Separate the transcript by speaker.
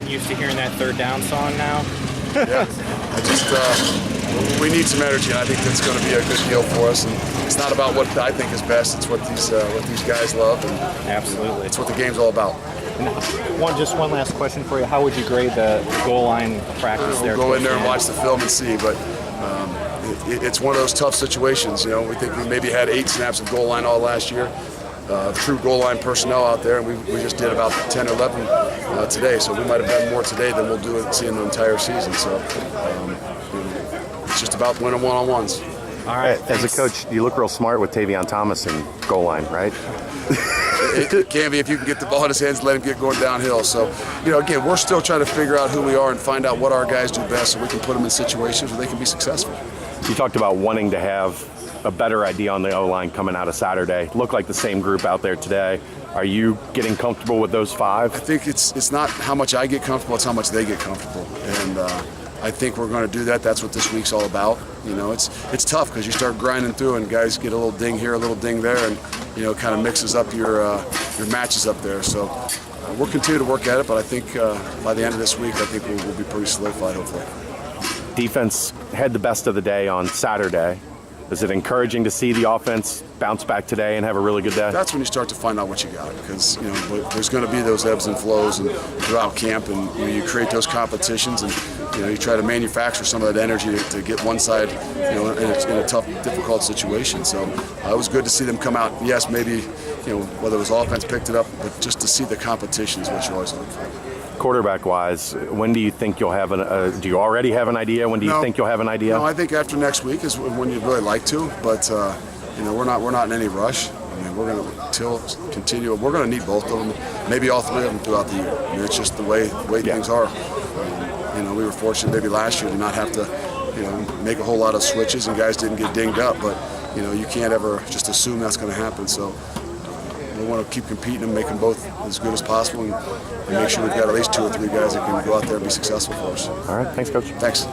Speaker 1: used to hearing that third down song now?
Speaker 2: Yeah, we need some energy, and I think that's going to be a good deal for us. And it's not about what I think is best; it's what these guys love, and
Speaker 1: Absolutely.
Speaker 2: it's what the game's all about.
Speaker 1: Just one last question for you. How would you grade the goal line practice there?
Speaker 2: We'll go in there and watch the film and see, but it's one of those tough situations. You know, we think we maybe had 8 snaps of goal line all last year. True goal line personnel out there, and we just did about 10 or 11 today, so we might have done more today than we'll do in the entire season. So it's just about winning one-on-ones.
Speaker 1: All right.
Speaker 3: As a coach, you look real smart with Tavion Thomas in goal line, right?
Speaker 2: It can be if you can get the ball in his hands and let him get going downhill. So, again, we're still trying to figure out who we are and find out what our guys do best so we can put them in situations where they can be successful.
Speaker 3: You talked about wanting to have a better idea on the O-line coming out of Saturday. Looked like the same group out there today. Are you getting comfortable with those 5?
Speaker 2: I think it's not how much I get comfortable, it's how much they get comfortable. And I think we're going to do that. That's what this week's all about. It's tough because you start grinding through and guys get a little ding here, a little ding there, and kind of mixes up your matches up there. So we'll continue to work at it, but I think by the end of this week, I think we'll be pretty solidified, hopefully.
Speaker 3: Defense had the best of the day on Saturday. Is it encouraging to see the offense bounce back today and have a really good day?
Speaker 2: That's when you start to find out what you got, because there's going to be those ebbs and flows and throughout camp, and you create those competitions, and you try to manufacture some of that energy to get one side in a tough, difficult situation. So it was good to see them come out. Yes, maybe whether it was offense picked it up, but just to see the competition is what you always look for.
Speaker 3: Quarterback-wise, when do you think you'll have do you already have an idea? When do you think you'll have an idea?
Speaker 2: No, I think after next week is when you'd really like to, but we're not in any rush. I mean, we're going to continue. We're going to need both of them, maybe all 3 of them throughout the year. I mean, it's just the way things are. We were fortunate maybe last year to not have to, make a whole lot of switches and guys didn't get dinged up, but you can't ever just assume that's going to happen. So we want to keep competing and make them both as good as possible, and make sure we've got at least 2 or 3 guys that can go out there and be successful for us.
Speaker 3: All right, thanks, Coach.
Speaker 2: Thanks.